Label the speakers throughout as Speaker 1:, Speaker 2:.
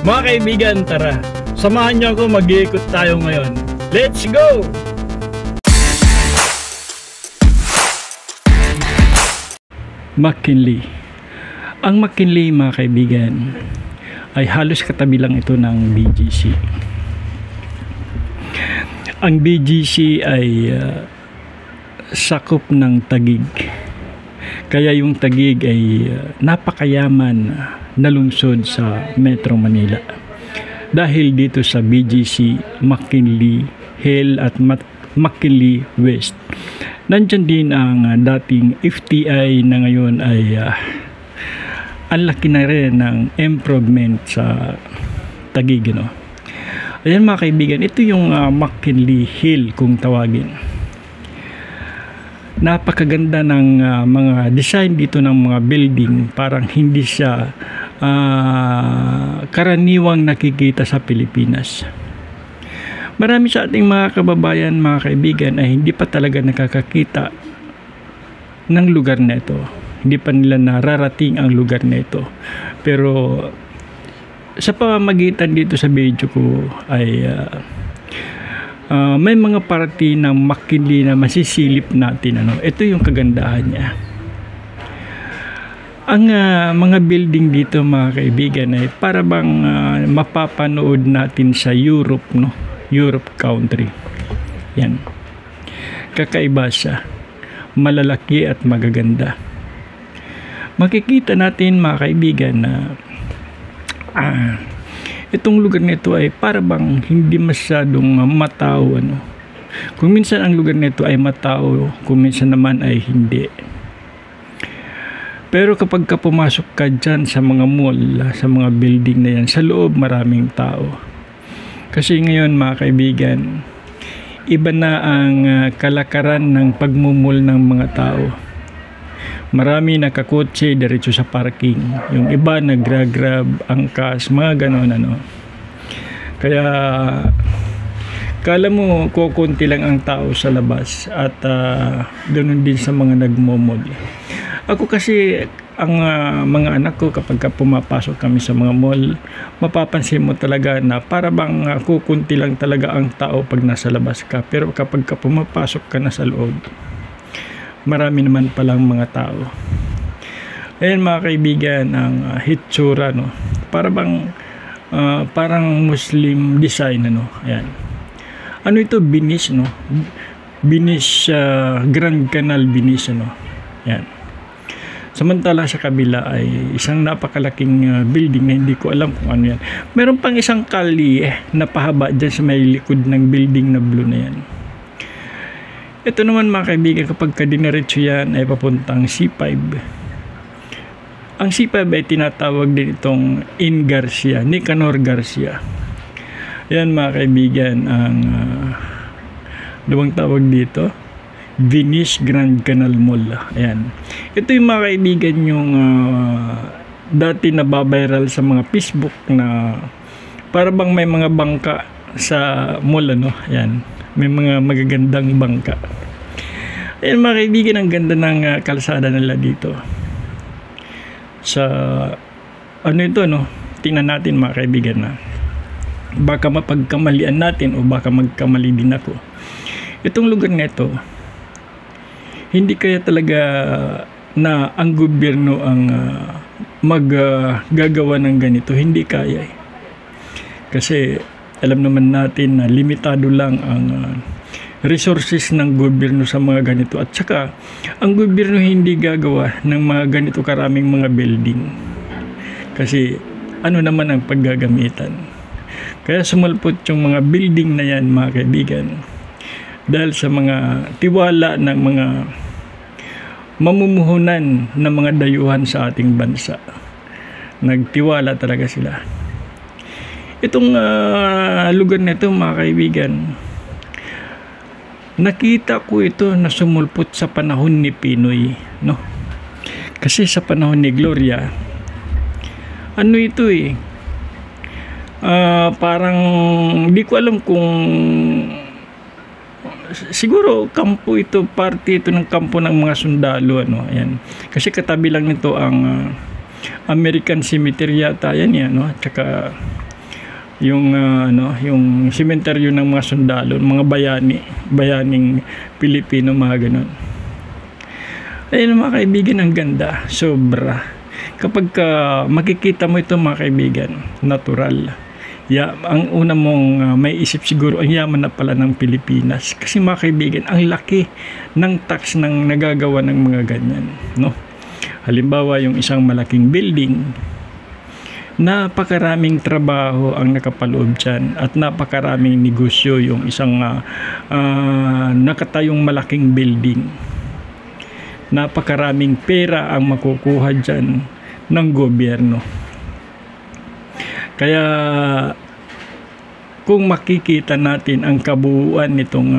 Speaker 1: Mga kaibigan, tara, samahan niyo ako, mag-iikot tayo ngayon. Let's go! McKinley. Ang McKinley, mga kaibigan, ay halos katabi lang ito ng BGC. Ang BGC ay sakop ng Taguig. Kaya yung Taguig ay napakayaman na lungsod sa Metro Manila. Dahil dito sa BGC, McKinley Hill at McKinley West. Nandyan din ang dating FTI na ngayon ay ang laki na rin ng improvement sa Taguig. No? Ayan mga kaibigan, ito yung McKinley Hill kung tawagin. Napakaganda ng mga design dito ng mga building, parang hindi siya karaniwang nakikita sa Pilipinas. Marami sa ating mga kababayan, mga kaibigan, ay hindi pa talaga nakakakita ng lugar na ito. Hindi pa nila nararating ang lugar na ito. Pero sa pamamagitan dito sa video ko ay may mga party ng McKinley na masisilip natin. Ito yung kagandahan niya. Ang mga building dito, mga kaibigan, ay para bang mapapanood natin sa Europe, no? Europe country. Yan. Kakaiba siya. Malalaki at magaganda. Makikita natin, mga kaibigan, na itong lugar nito ay para bang hindi masyadong matao. Kung minsan ang lugar nito ay matao, kung minsan naman ay hindi. Pero kapag ka pumasok ka dyan sa mga mall, sa mga building na yan, sa loob maraming tao. Kasi ngayon, mga kaibigan, iba na ang kalakaran ng pagmumul ng mga tao. Marami nakakotse diretso sa parking. Yung iba nagra-grab, angkas, mga ganon. Kaya kala mo kukunti lang ang tao sa labas at ganon din sa mga nagmumul. Ako kasi, ang mga anak ko, kapag pumapasok kami sa mga mall, mapapansin mo talaga na para bang kukunti lang talaga ang tao pag nasa labas ka. Pero kapag pumapasok ka na sa loob, marami naman palang mga tao. Ayan mga kaibigan, ang hitsura, no? Para bang parang Muslim design, Ayan. Ano ito? Venice, no? Venice, Grand Canal Venice, Ayan. Samantala sa kabila ay isang napakalaking building na hindi ko alam kung ano yan. Meron pang isang kali na pahaba dyan sa may likod ng building na blue na yan. Ito naman mga kaibigan, kapag kadiniretso yan ay papuntang C5. Ang C5 ay tinatawag din itong Nicanor Garcia. Ayan mga kaibigan, ang tawag dito, Venice Grand Canal Mall. Ayan. Ito yung mga kaibigan yung dati nababiral sa mga Facebook na para bang may mga bangka sa mall. Ayan. May mga magagandang bangka. Ayan mga kaibigan, ang ganda ng kalsada nila dito. Sa ito, tingnan natin mga kaibigan na baka mapagkamalian natin o baka magkamali din ako. Itong lugar na ito, hindi kaya talaga na ang gobyerno ang maggagawa ng ganito. Hindi kaya. Kasi alam naman natin na limitado lang ang resources ng gobyerno sa mga ganito. At saka, ang gobyerno hindi gagawa ng mga ganito karaming mga building. Kasi ano naman ang paggagamitan. Kaya sumulpot yung mga building na yan, mga kaibigan. Dahil sa mga tiwala ng mga mamumuhunan ng mga dayuhan sa ating bansa. Nagtiwala talaga sila. Itong lugar na ito, mga kaibigan, nakita ko ito na sumulpot sa panahon ni Pinoy. Kasi sa panahon ni Gloria, ito parang di ko alam kung siguro kampo ito, parte ito ng kampo ng mga sundalo, ayan. Kasi katabi lang nito ang American Cemetery yata yan, tsaka yung sementeryo ng mga sundalo, mga bayaning Pilipino, mga ganun. Ayun mga kaibigan, ang ganda, sobra. Kapag makikita mo ito mga kaibigan, natural. Ang una mong may isip siguro, ang yaman na pala ng Pilipinas. Kasi mga kaibigan, ang laki ng tax ng nagagawa ng mga ganyan, no? Halimbawa, yung isang malaking building, napakaraming trabaho ang nakapaloob dyan at napakaraming negosyo yung isang nakatayong malaking building. Napakaraming pera ang makukuha dyan ng gobyerno. Kaya kung makikita natin ang kabuuan nitong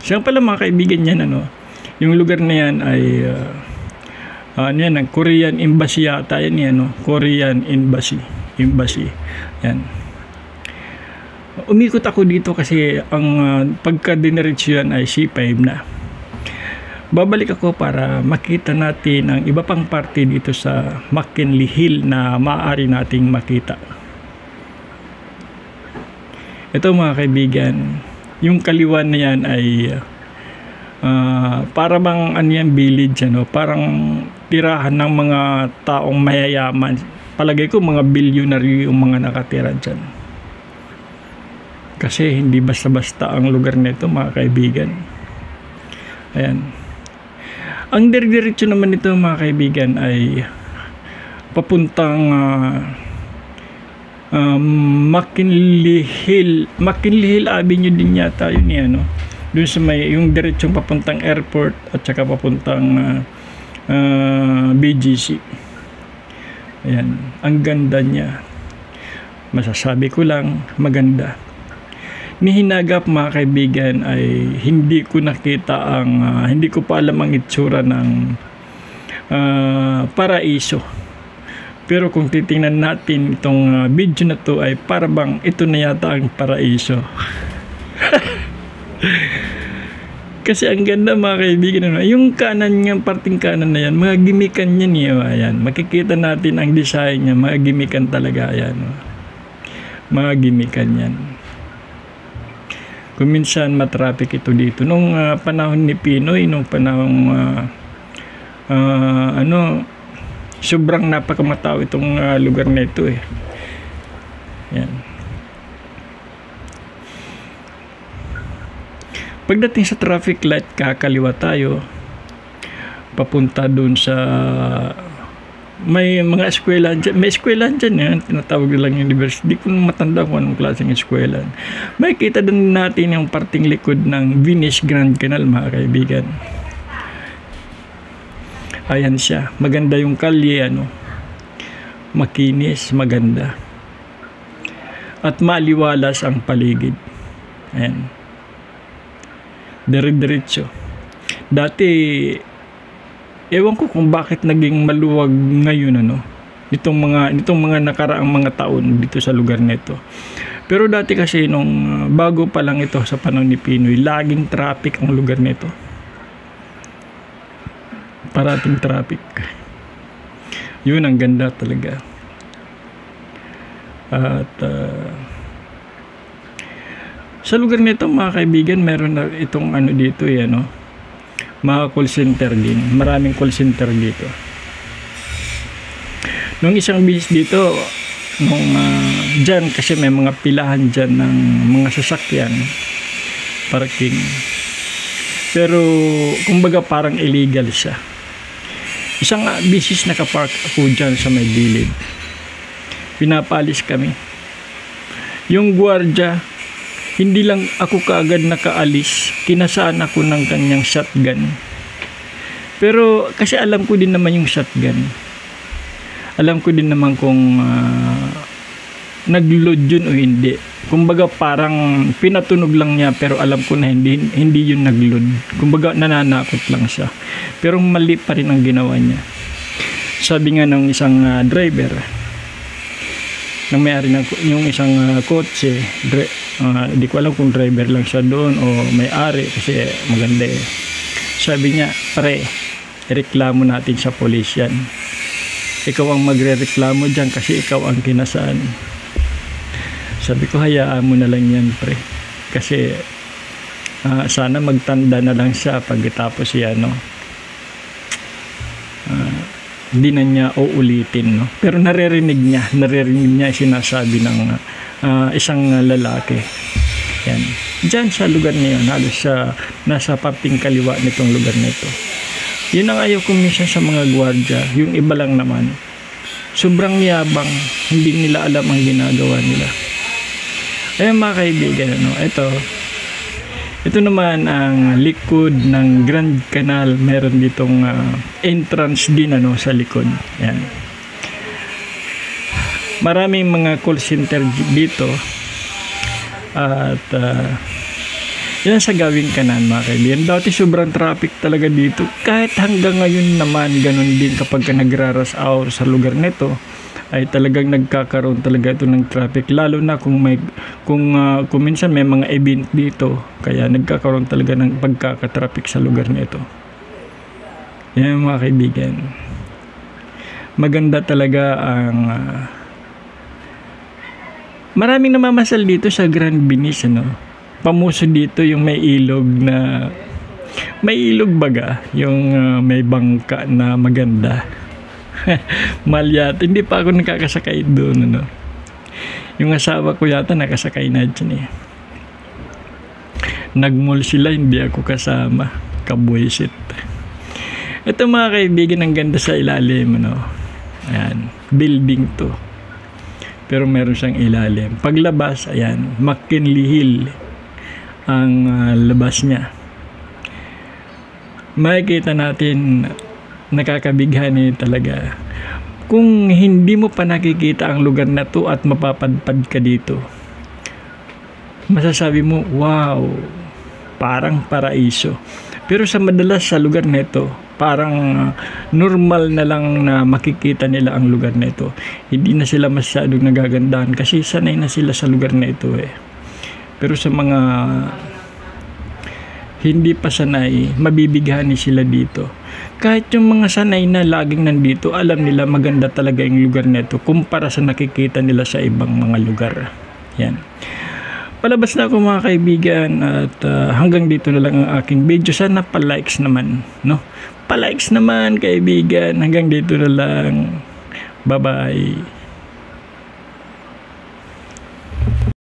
Speaker 1: siya pala mga kaibigan yan, yung lugar na yan ay yan, ang Korean Embassy yata yan, Korean Embassy. Yan. Umikot ako dito kasi ang pagka-diniretso yan ay C5 na. Babalik ako para makita natin ang iba pang parte dito sa McKinley Hill na maaari nating makita. Ito mga kaibigan, yung kaliwan na yan ay para bang village, parang tirahan ng mga taong mayayaman. Palagay ko mga bilyonaryo yung mga nakatira dyan. Kasi hindi basta-basta ang lugar nito mga kaibigan. Ayan. Ang diretso naman nito mga kaibigan ay papuntang McKinley Hill Avenue din yata yun, doon sa may yung diretsong papuntang airport at saka papuntang BGC. Ayan, ang ganda niya. Masasabi ko lang, maganda. Nihinagap mga kaibigan ay hindi ko nakita hindi ko pa alam ang itsura ng paraiso. Pero kung titingnan natin itong video na to ay parang ito na yata ang paraiso. Kasi ang ganda mga kaibigan, yung kanan niya, parting kanan na yan, mga gimikan niya niya, ayan. Makikita natin ang design niya, mga gimikan talaga, ayan. Mga gimikan yan. Kung minsan matraffic ito dito, nung panahon ni Pinoy, nung panahon sobrang napakamatao itong lugar na ito eh. Yan. Pagdating sa traffic light, kakaliwa tayo papunta dun sa may mga eskwelahan dyan. May eskwelahan dyan yan, tinatawag nilang university. Di ko matanda kung anong klaseng eskwelahan. May kita din natin yung parting likod ng Venice Grand Canal mga kaibigan. Ayan siya, maganda yung kalye, makinis, maganda at maliwalas ang paligid. Ayan, dire-diretso. Dati ewan ko kung bakit naging maluwag ngayon nitong mga nakaraang mga taon dito sa lugar nito. Pero dati kasi nung bago pa lang ito sa panahon ni Pinoy, laging traffic ang lugar nito. Parating traffic. Yun, ang ganda talaga. At sa lugar nito mga kaibigan, meron na itong dito mga call center din. Maraming call center dito. Nung isang bisis dito, dyan kasi may mga pilahan dyan ng mga sasakyan, parking. Pero kumbaga parang illegal siya. Isang bisis nakapark ako dyan sa may gilid. Pinapalis kami. Yung gwardiya, hindi lang ako kaagad nakaalis, kinasaan ako ng kanyang shotgun. Pero kasi alam ko din naman yung shotgun. Alam ko din naman kung nag-load yun o hindi. Kumbaga parang pinatunog lang niya, pero alam ko na hindi yun nag-load. Kumbaga nananakot lang siya. Pero mali pa rin ang ginawa niya. Sabi nga ng isang driver, nang may-ari ng yung isang kotse, di ko alam kung driver lang siya doon o may-ari kasi maganda eh. Sabi niya, pre, reklamo natin sa polis yan. ikaw ang magrereklamo dyan kasi ikaw ang kinasaan. Sabi ko, hayaan mo na lang yan, pre. Kasi sana magtanda na lang siya pagkatapos yan, no? Hindi na niya uulitin, no? Pero naririnig niya sinasabi ng isang lalaki. Yan. Diyan sa lugar niyo, halos nasa paping kaliwa nitong lugar nito. Yun ang ayaw ko minsan sa mga gwardiya, yung iba lang naman. Sobrang yabang, hindi nila alam ang ginagawa nila. Ayun mga kaibigan, ano, ito naman ang likod ng Grand Canal. Meron ditong entrance din, ano, sa likod. Yan. Maraming mga call center dito. At yan sa gawing kanan mga kaibigan. Dati sobrang traffic talaga dito. Kahit hanggang ngayon naman, ganun din kapag nagraras hour sa lugar nito, ay talagang nagkakaroon talaga ito ng traffic, lalo na kung minsan may mga event dito, kaya nagkakaroon talaga ng pagkaka-traffic sa lugar nito. Yan mga kaibigan, maganda talaga ang maraming namamasal dito sa Grand Venice, ano. Pamuso dito yung may ilog baga, yung may bangka na maganda. Malyat, hindi pa ako nakakasakay doon, ano. Yung asawa ko yata nakasakay na dyan eh. Nagmall sila, hindi ako kasama. Kabwisit. Ito mga kaibigan, ang ganda sa ilalim, ano. Ayan, building to. Pero meron siyang ilalim. Paglabas, ayan, McKinley Hill ang labas niya. Makikita natin, nakakabighani talaga. Kung hindi mo pa nakikita ang lugar na to at mapapadpad ka dito, masasabi mo, wow, parang paraiso. Pero sa madalas sa lugar nito, parang normal na lang na makikita nila ang lugar nito. Hindi na sila masyadong nagagandahan kasi sanay na sila sa lugar na ito eh. Pero sa mga hindi pa sanay, mabibighani sila dito. Kahit yung mga sanay na laging nandito, alam nila maganda talaga yung lugar nito kumpara sa nakikita nila sa ibang mga lugar. Yan. Palabas na ako mga kaibigan at hanggang dito na lang ang aking video. Sana pa-likes naman, no? Pa-likes naman kaibigan. Hanggang dito na lang. Bye-bye.